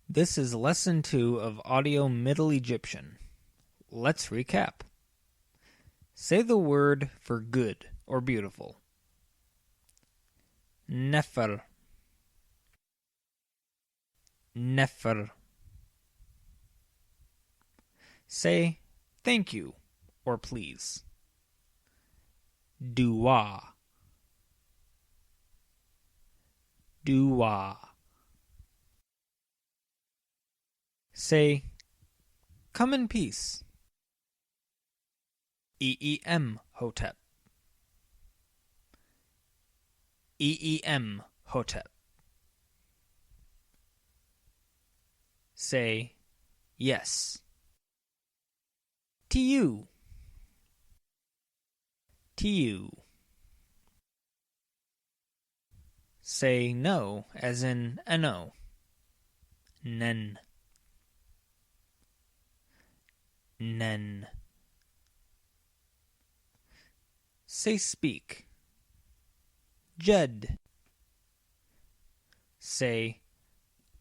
This is Lesson 2 of Audio Middle Egyptian. Let's recap. Say the word for good or beautiful. Nefer. Nefer. Say thank you or please. Dua. Dua. Say, come in peace. EEM Hotep. EEM Hotep. Say, yes. Tiwu. Tiwu. Say no, as in N.O. Nen. Nen. Say speak. Jed. Say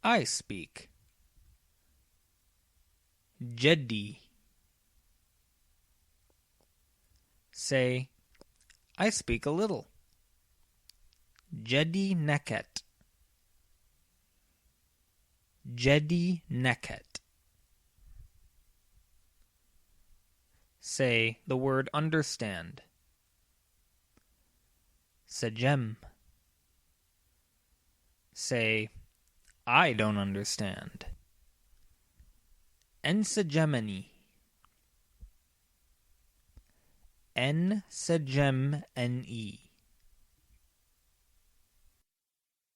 I speak. Jeddi. Say I speak a little. Jeddi neket. Jeddi neket. Say the word understand. Sedjem. Say, I don't understand. En.i. En.i.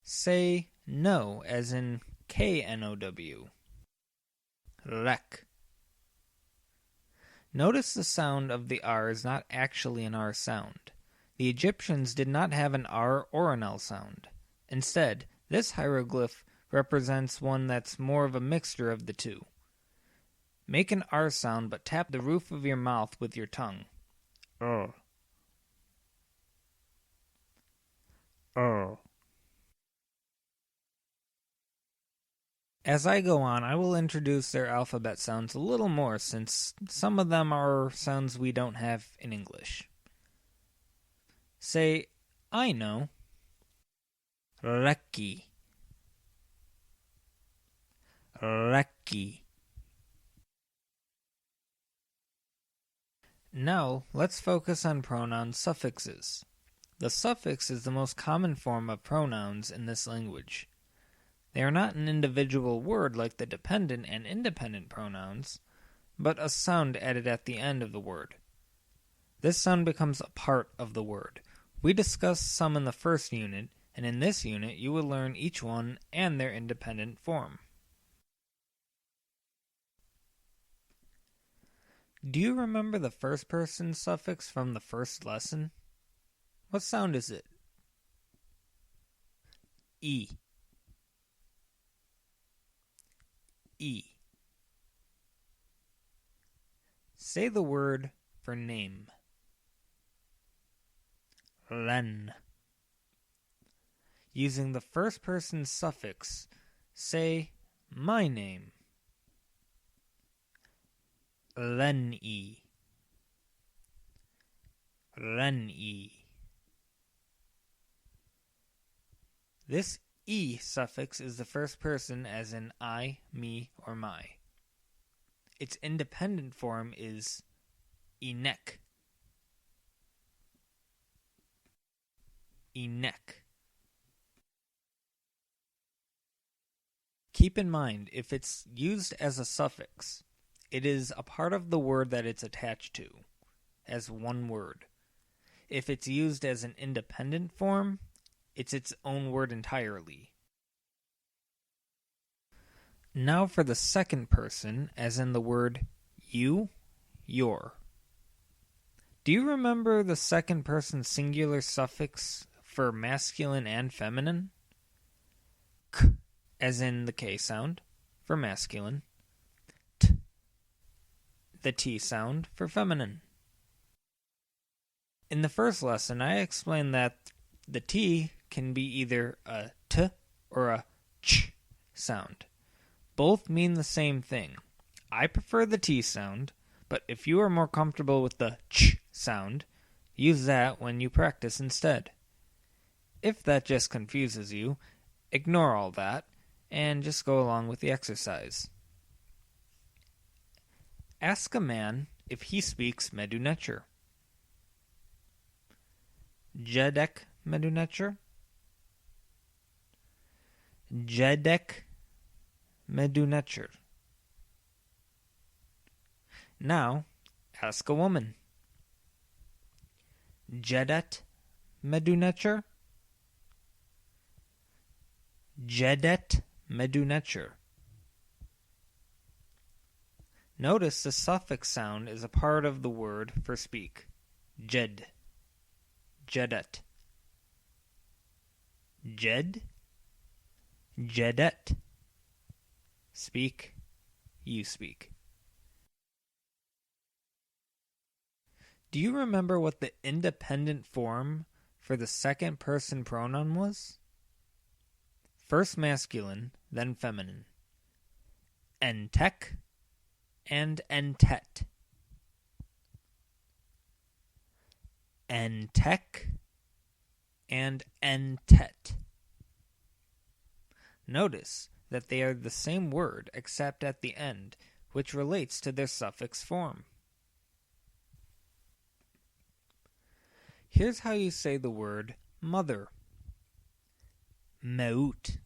Say no, as in K.N.O.W. Rekh. Notice the sound of the R is not actually an R sound. The Egyptians did not have an R or an L sound. Instead, this hieroglyph represents one that's more of a mixture of the two. Make an R sound, but tap the roof of your mouth with your tongue. As I go on, I will introduce their alphabet sounds a little more, since some of them are sounds we don't have in English. Say, I know. Rkhty. Rkhty. Now, let's focus on pronoun suffixes. The suffix is the most common form of pronouns in this language. They are not an individual word like the dependent and independent pronouns, but a sound added at the end of the word. This sound becomes a part of the word. We discussed some in the first unit, and in this unit you will learn each one and their independent form. Do you remember the first person suffix from the first lesson? What sound is it? E. E. Say the word for name. Len. Using the first person suffix, say my name. Len-i. Ren-i. This E suffix is the first person as in I, me, or my. Its independent form is enek. Enek. Keep in mind, if it's used as a suffix, it is a part of the word that it's attached to, as one word. If it's used as an independent form, it's its own word entirely. Now for the second person, as in the word you, your. Do you remember the second person singular suffix for masculine and feminine? K, as in the K sound, for masculine. T, the T sound, for feminine. In the first lesson, I explained that the T can be either a T or a Ch sound, Both mean the same thing. I prefer the T sound, but if you are more comfortable with the ch sound, use that when you practice instead. If that just confuses you, ignore all that and just go along with the exercise. Ask a man if he speaks Medu-Necher. Jedek Medu-Necher? Jedek Medu-Necher. Now, ask a woman. Jedet Medu-Necher? Jedet Medu-Necher. Notice the suffix sound is a part of the word for speak. Jed. Jedet. Jed. Jedet. Speak. You speak. Do you remember what the independent form for the second person pronoun was? First masculine, then feminine. En.tek and en.tet. En.tek and en.tet. Notice that they are the same word except at the end, which relates to their suffix form. Here's how you say the word mother. Meut.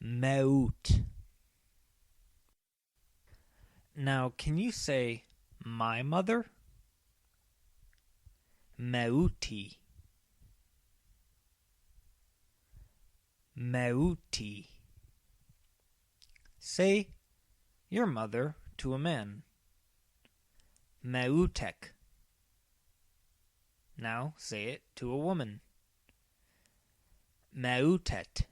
Meut. Now, can you say my mother? Meuti. Meuti. Say your mother to a man. Meutek. Now say it to a woman. Meutet.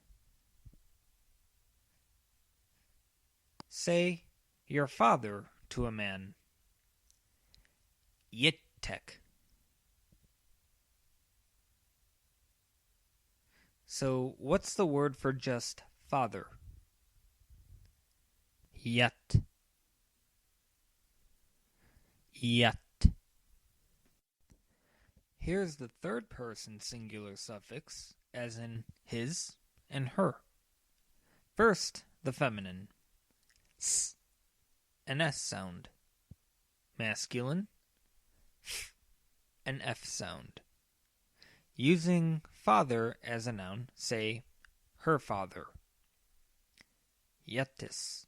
Say your father to a man. Yittek. So what's the word for just father? Yat. Yat. Here's the third person singular suffix, as in his and her. First, the feminine. S. An S sound. Masculine. F. An F sound. Using father as a noun, say her father. Yatis.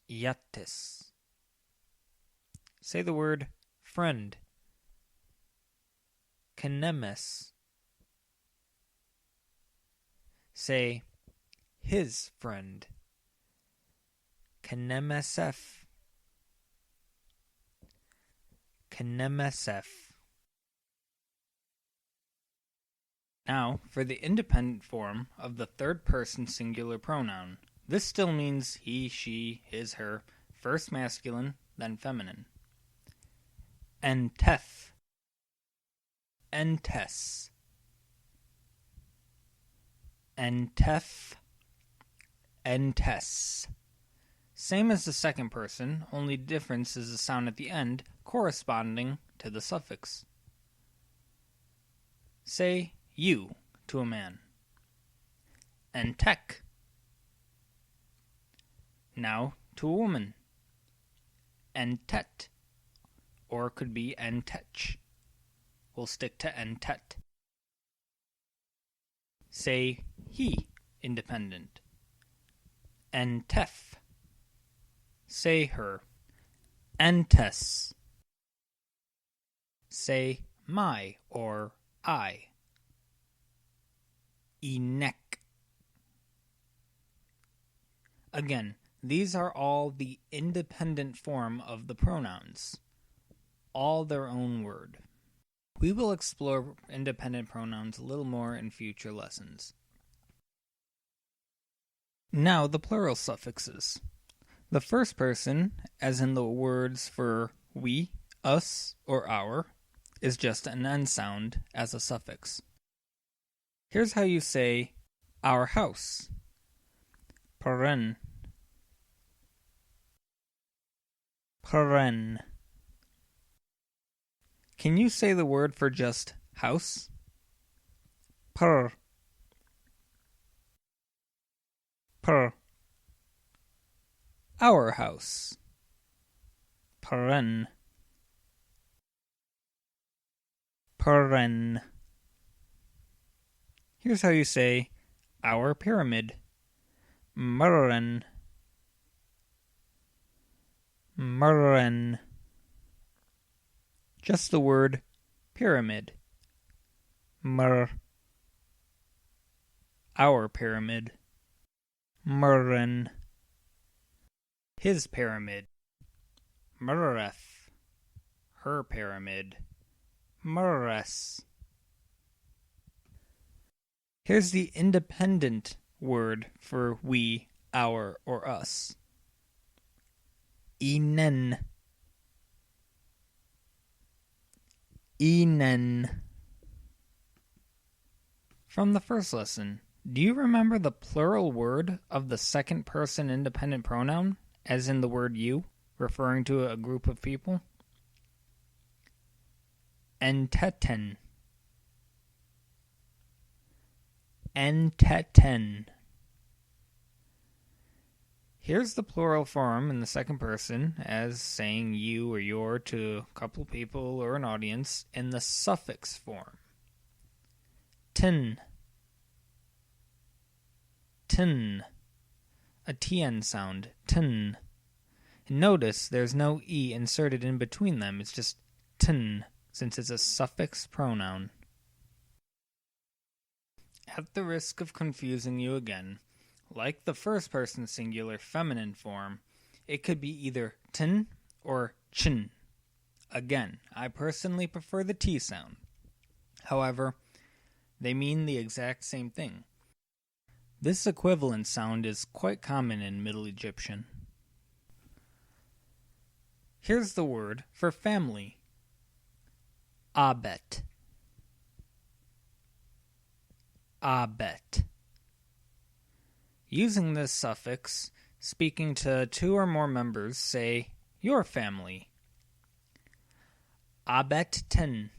Yatis. Say the word friend. Kenemes. Say his friend. Kenemesef. Kenemesef. Now, for the independent form of the third person singular pronoun. This still means he, she, his, her, first masculine, then feminine. Entef. Entes. Entef. Entes. Same as the second person, only difference is the sound at the end corresponding to the suffix. Say you to a man. Entek. Now to a woman. Entet. Or could be entech. We'll stick to entet. Say he, independent. Entef. Say her. Entes. Say my or I. Enek. Again, these are all the independent form of the pronouns. All their own word. We will explore independent pronouns a little more in future lessons. Now the plural suffixes. The first person, as in the words for we, us, or our, is just an N sound as a suffix. Here's how you say our house. Paren. Paren. Can you say the word for just house? Per. Per. Our house. Paren. Paren. Here's how you say our pyramid. Murren. Murren. Just the word pyramid. Mur. Our pyramid. Murren. His pyramid. Murreth. Her pyramid. Murres. Here's the independent word for we, our, or us. Enen. Enen. From the first lesson, do you remember the plural word of the second person independent pronoun, as in the word you, referring to a group of people? Enteten. Enteten. Here's the plural form in the second person as saying you or your to a couple people or an audience in the suffix form. Tin. Tin. A tn sound. Tin. And notice there's no e inserted in between them. It's just tin, since it's a suffix pronoun. At the risk of confusing you again, like the first person singular feminine form, it could be either tin or chin. Again, I personally prefer the T sound. However, they mean the exact same thing. This equivalent sound is quite common in Middle Egyptian. Here's the word for family. Abet. Abet. Using this suffix, speaking to two or more members, say your family. Abet ten.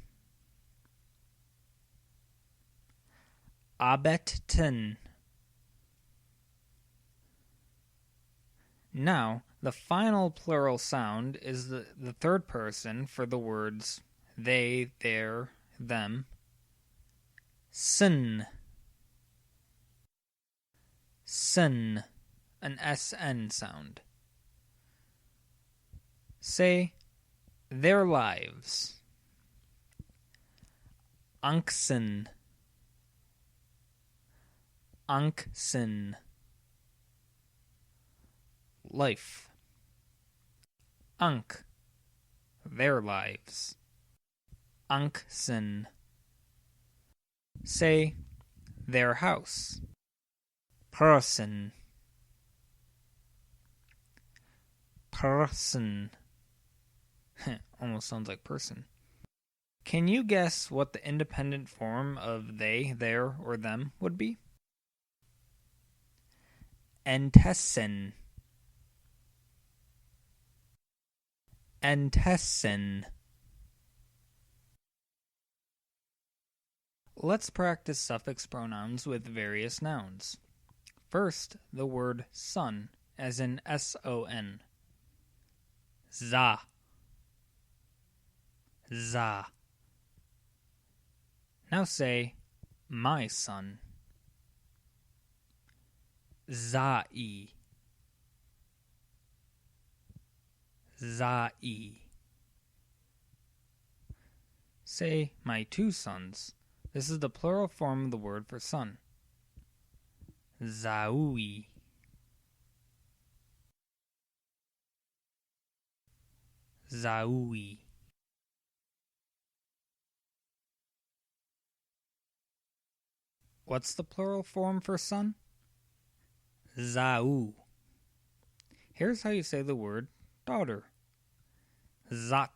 Abet ten. Now, the final plural sound is the third person for the words they, their, them. Sin. Sin. An SN sound. Say their lives. Anksin. Anksin. Life. Ankh. Their lives. Anksin. Say their house. Person. Person. Almost sounds like person. Can you guess what the independent form of they, their, or them would be? Entessen. Entessen. Let's practice suffix pronouns with various nouns. First, the word son, as in S-O-N. Za. Za. Now say, my son. Zai. Zai. Say, my two sons. This is the plural form of the word for son. Zaui. Zaui. What's the plural form for son? Zau. Here's how you say the word daughter. Zat.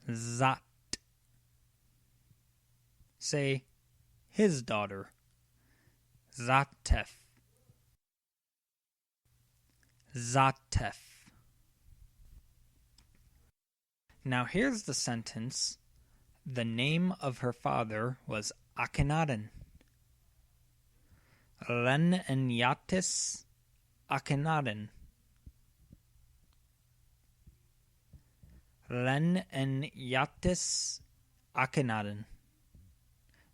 Zat. Say his daughter. Zatef. Zatef. Now here's the sentence. The name of her father was Akhenaten. Ren en.i Akhenaten. Ren en.i Akhenaten.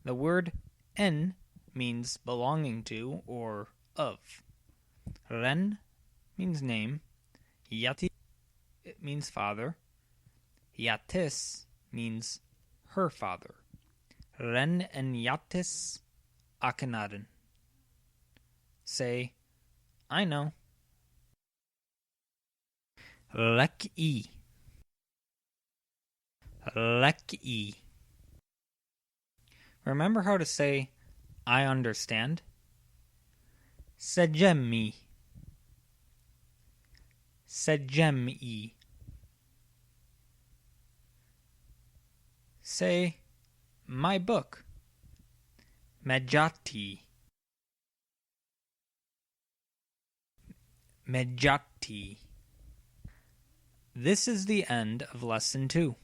The word en means belonging to or of. Ren means name. Yati it means father. Yatis means her father. Ren en.i Akhenaten. Say, I know. Rkhty. Rkhty. Remember how to say, I understand? Sedjem. Sedjem. Say, my book. Mejat. Mejat. This is the end of Lesson 2.